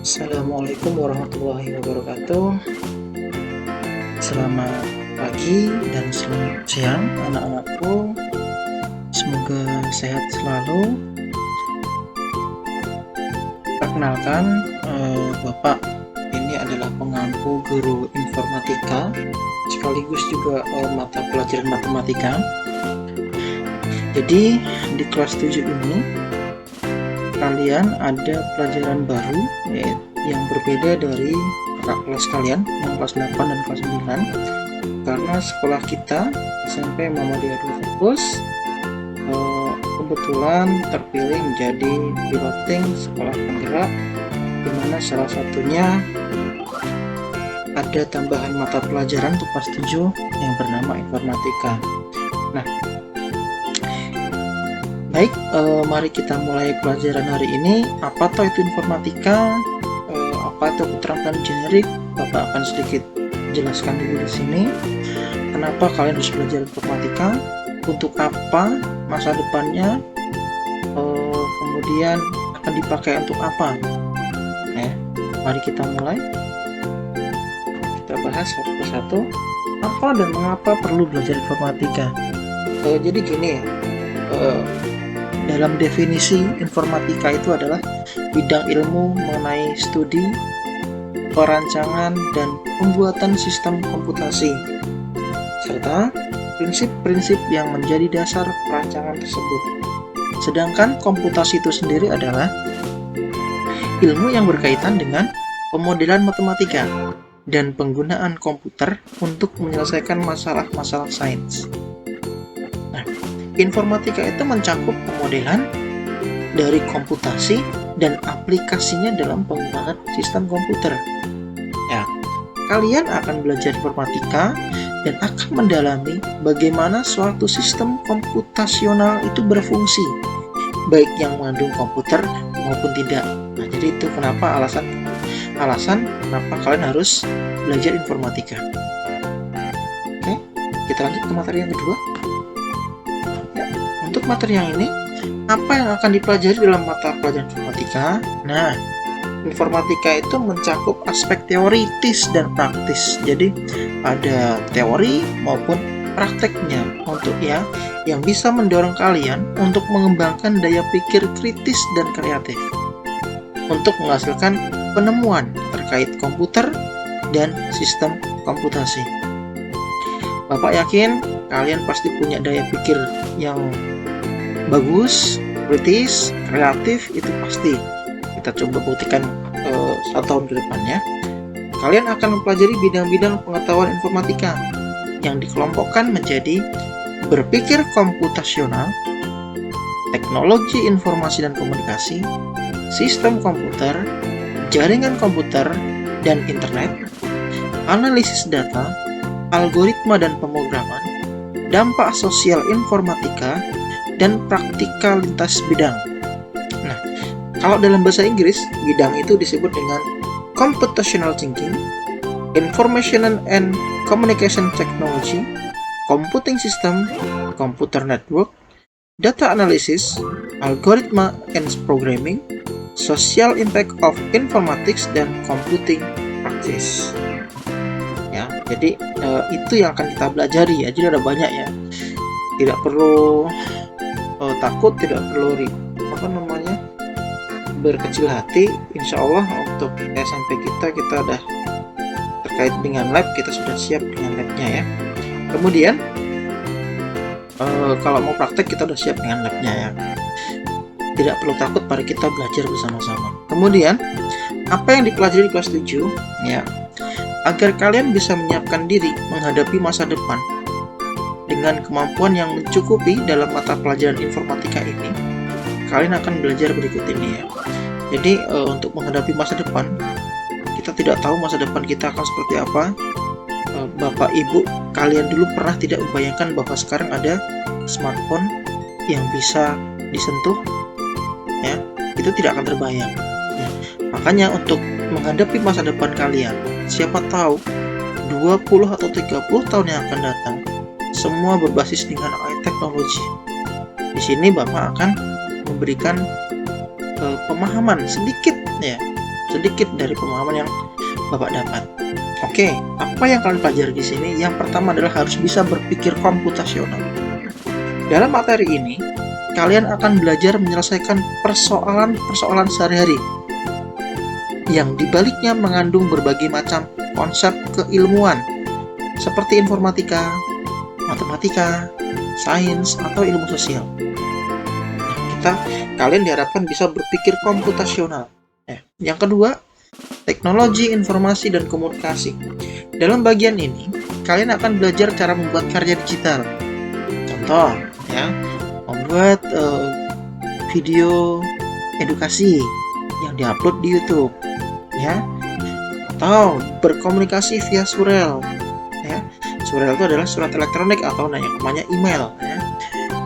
Assalamualaikum warahmatullahi wabarakatuh. Selamat pagi dan selamat siang anak-anakku. Semoga sehat selalu. Perkenalkan, Bapak ini adalah pengampu guru informatika sekaligus juga mata pelajaran matematika. Jadi di kelas 7 ini kalian ada pelajaran baru yang berbeda dari kakak kelas kalian yang kelas 8 dan kelas 9, karena sekolah kita SMP Muhammadiyah Darul Fokus kebetulan terpilih menjadi piloting sekolah penggerak, dimana salah satunya ada tambahan mata pelajaran untuk kelas 7 yang bernama informatika. Nah, baik, mari kita mulai pelajaran hari ini. Apa itu informatika? Apa itu? Aku terangkan generik. Bapak akan sedikit jelaskan dulu di sini. Kenapa kalian harus belajar informatika? Untuk apa? Masa depannya? Kemudian akan dipakai untuk apa? Mari kita mulai. Kita bahas satu persatu. Apa dan mengapa perlu belajar informatika? Jadi gini ya. Dalam definisi informatika itu adalah bidang ilmu mengenai studi, perancangan, dan pembuatan sistem komputasi, serta prinsip-prinsip yang menjadi dasar perancangan tersebut. Sedangkan komputasi itu sendiri adalah ilmu yang berkaitan dengan pemodelan matematika dan penggunaan komputer untuk menyelesaikan masalah-masalah sains. Informatika itu mencakup pemodelan dari komputasi dan aplikasinya dalam penggunaan sistem komputer. Ya, kalian akan belajar informatika dan akan mendalami bagaimana suatu sistem komputasional itu berfungsi, baik yang mengandung komputer maupun tidak. Nah, jadi itu kenapa alasan kenapa kalian harus belajar informatika. Oke, kita lanjut ke materi yang kedua. Untuk materi yang ini, apa yang akan dipelajari dalam mata pelajaran informatika? Nah, informatika itu mencakup aspek teoritis dan praktis. Jadi, ada teori maupun prakteknya untuk yang bisa mendorong kalian untuk mengembangkan daya pikir kritis dan kreatif untuk menghasilkan penemuan terkait komputer dan sistem komputasi. Bapak yakin kalian pasti punya daya pikir yang bagus, kritis, kreatif, itu pasti. Kita coba buktikan 1 tahun ke depannya. Kalian akan mempelajari bidang-bidang pengetahuan informatika yang dikelompokkan menjadi berpikir komputasional, teknologi informasi dan komunikasi, sistem komputer, jaringan komputer dan internet, analisis data, algoritma dan pemrograman, dampak sosial informatika, dan praktika lintas bidang. Nah, kalau dalam bahasa Inggris, bidang itu disebut dengan computational thinking, information and communication technology, computing system, computer network, data analysis, algoritma and programming, social impact of informatics, dan computing practice. Ya, jadi itu yang akan kita pelajari ya. Jadi ada banyak ya. Tidak perlu takut, tidak perlu berkecil hati. Insya Allah untuk SMP kita udah terkait dengan lab, kita sudah siap dengan labnya ya. Kemudian kalau mau praktek kita udah siap dengan labnya ya. Tidak perlu takut, mari kita belajar bersama-sama. Kemudian apa yang dipelajari di kelas 7 ya, agar kalian bisa menyiapkan diri menghadapi masa depan dengan kemampuan yang mencukupi dalam mata pelajaran informatika ini, kalian akan belajar berikut ini ya. Jadi untuk menghadapi masa depan, kita tidak tahu masa depan kita akan seperti apa. Bapak ibu kalian dulu pernah tidak membayangkan bahwa sekarang ada smartphone yang bisa disentuh ya, itu tidak akan terbayang ya. Makanya untuk menghadapi masa depan kalian, siapa tahu 20 atau 30 tahun yang akan datang, semua berbasis dengan AI teknologi. Di sini Bapak akan memberikan pemahaman sedikit ya, sedikit dari pemahaman yang Bapak dapat. Oke, apa yang kalian pelajari di sini? Yang pertama adalah harus bisa berpikir komputasional. Dalam materi ini, kalian akan belajar menyelesaikan persoalan-persoalan sehari-hari yang dibaliknya mengandung berbagai macam konsep keilmuan seperti informatika, matematika, sains, atau ilmu sosial. Kalian diharapkan bisa berpikir komputasional. Yang kedua, teknologi, informasi, dan komunikasi. Dalam bagian ini, kalian akan belajar cara membuat karya digital. Contoh, ya, membuat video edukasi yang diupload di YouTube, ya, atau berkomunikasi via surel. Ya, surel itu adalah surat elektronik atau yang namanya email. Ya.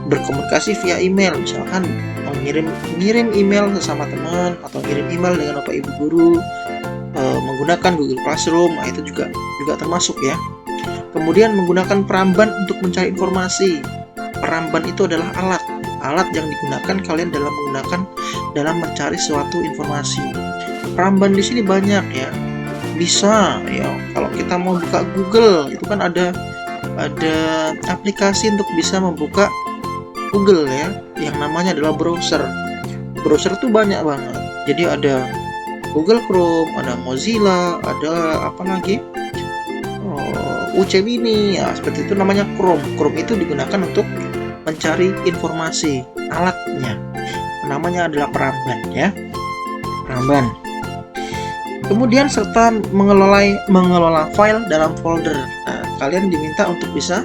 Berkomunikasi via email, misalkan ngirim email sesama teman atau ngirim email dengan bapak ibu guru menggunakan Google Classroom, itu juga termasuk ya. Kemudian menggunakan peramban untuk mencari informasi. Peramban itu adalah alat yang digunakan kalian dalam mencari suatu informasi. Peramban di sini banyak ya. Bisa ya, kalau kita mau buka Google itu kan ada aplikasi untuk bisa membuka Google ya, yang namanya adalah browser. Browser itu banyak banget. Jadi ada Google Chrome, ada Mozilla, ada apa lagi? UC Mini, ya seperti itu namanya Chrome. Chrome itu digunakan untuk mencari informasi. Alatnya namanya adalah peramban ya. Peramban. Kemudian serta mengelola file dalam folder. Nah, kalian diminta untuk bisa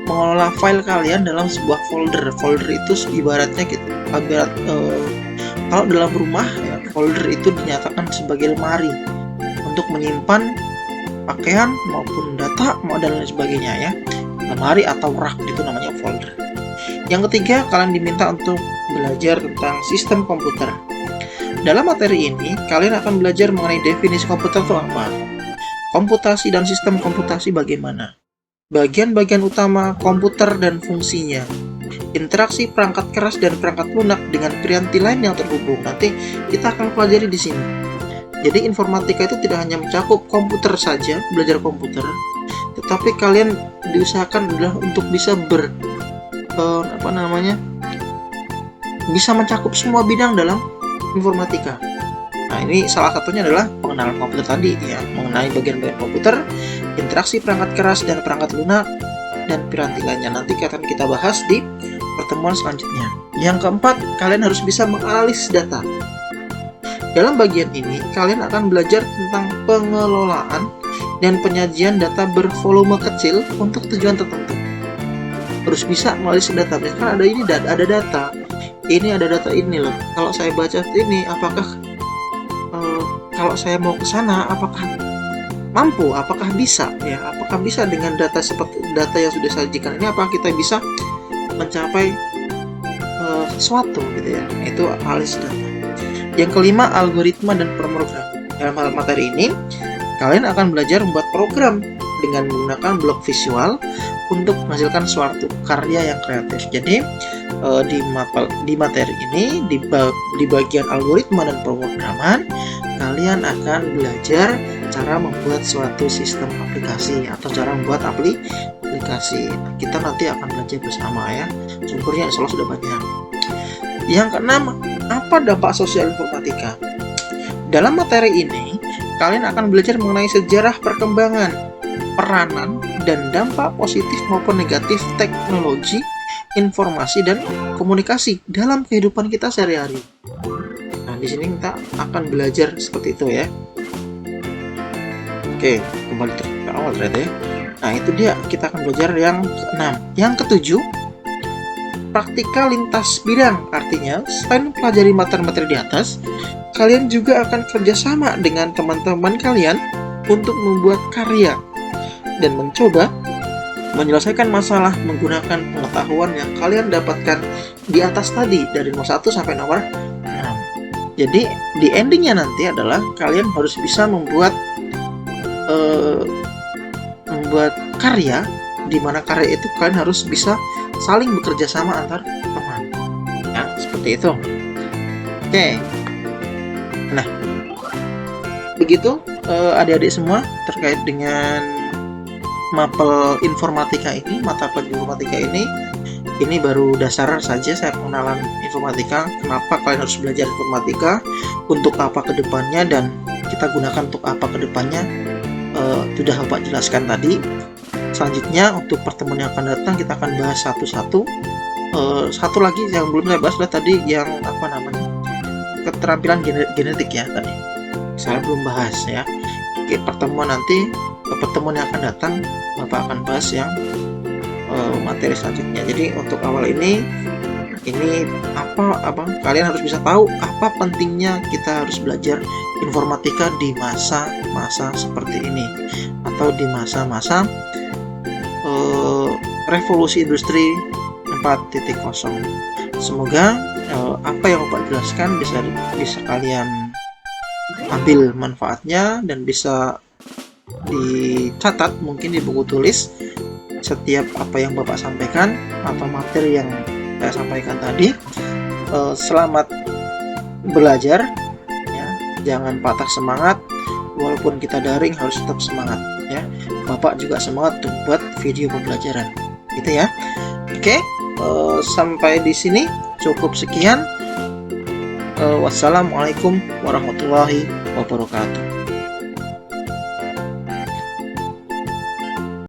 mengelola file kalian dalam sebuah folder. Folder itu ibaratnya kalau dalam rumah ya, folder itu dinyatakan sebagai lemari untuk menyimpan pakaian maupun data dan lain sebagainya ya. Lemari atau rak itu namanya folder. Yang ketiga, kalian diminta untuk belajar tentang sistem komputer. Dalam materi ini, kalian akan belajar mengenai definisi komputer itu apa, komputasi dan sistem komputasi bagaimana, bagian-bagian utama komputer dan fungsinya, interaksi perangkat keras dan perangkat lunak dengan piranti lain yang terhubung. Nanti kita akan pelajari di sini. Jadi informatika itu tidak hanya mencakup komputer saja, belajar komputer, tetapi kalian diusahakan adalah untuk bisa bisa mencakup semua bidang dalam informatika. Nah, ini salah satunya adalah pengenalan komputer tadi ya, mengenai bagian-bagian komputer, interaksi perangkat keras dan perangkat lunak, dan piranti lainnya. Nanti akan kita bahas di pertemuan selanjutnya. Yang keempat, kalian harus bisa menganalisis data. Dalam bagian ini, kalian akan belajar tentang pengelolaan dan penyajian data bervolume kecil untuk tujuan tertentu. Harus bisa menganalisis data. Misalkan ada data. Ini ada data ini loh. Kalau saya baca ini, apakah kalau saya mau ke sana, apakah mampu? Apakah bisa? Ya, apakah bisa dengan data seperti data yang sudah saya sajikan ini? Apakah kita bisa mencapai sesuatu gitu ya? Itu analisis data. Yang kelima, algoritma dan pemrograman. Dalam materi ini, kalian akan belajar membuat program dengan menggunakan blok visual untuk menghasilkan suatu karya yang kreatif. Jadi di materi ini di bagian algoritma dan pemrograman, kalian akan belajar cara membuat suatu sistem aplikasi atau cara membuat aplikasi. Kita nanti akan belajar bersama ya. Sumbernya insya Allah sudah banyak. Yang keenam, apa dampak sosial informatika? Dalam materi ini, kalian akan belajar mengenai sejarah perkembangan, peranan, dan dampak positif maupun negatif teknologi, informasi, dan komunikasi dalam kehidupan kita sehari-hari. Nah, di sini kita akan belajar seperti itu ya. Oke, kembali ke awal ternyata ya. Nah, itu dia, kita akan belajar yang keenam. Yang ketujuh, praktikal lintas bidang. Artinya, selain pelajari materi-materi di atas, kalian juga akan kerjasama dengan teman-teman kalian untuk membuat karya dan mencoba menyelesaikan masalah menggunakan pengetahuan yang kalian dapatkan di atas tadi dari nomor 1 sampai nomor 6. Jadi di endingnya nanti adalah kalian harus bisa membuat karya, di mana karya itu kalian harus bisa saling bekerja sama antar teman. Ya, seperti itu. Oke. Nah, begitu adik-adik semua terkait dengan mapel informatika ini, mata pelajaran informatika ini. Ini baru dasar saja saya pengenalan informatika, kenapa kalian harus belajar informatika, untuk apa kedepannya, dan kita gunakan untuk apa kedepannya. Sudah Bapak jelaskan tadi. Selanjutnya untuk pertemuan yang akan datang kita akan bahas satu-satu. Satu lagi yang belum saya bahas adalah tadi yang apa namanya, keterampilan genetik ya tadi. Saya belum bahas ya. Oke, pertemuan yang akan datang Bapak akan bahas yang materi selanjutnya. Jadi untuk awal ini apa kalian harus bisa tahu apa pentingnya kita harus belajar informatika di masa-masa seperti ini, atau di masa-masa revolusi industri 4.0. Semoga apa yang Bapak jelaskan bisa kalian ambil manfaatnya dan bisa dicatat mungkin di buku tulis setiap apa yang Bapak sampaikan atau materi yang saya sampaikan tadi. Selamat belajar ya, jangan patah semangat, walaupun kita daring harus tetap semangat ya. Bapak juga semangat untuk buat video pembelajaran gitu ya. Oke, sampai di sini cukup sekian. Wassalamualaikum warahmatullahi wabarakatuh.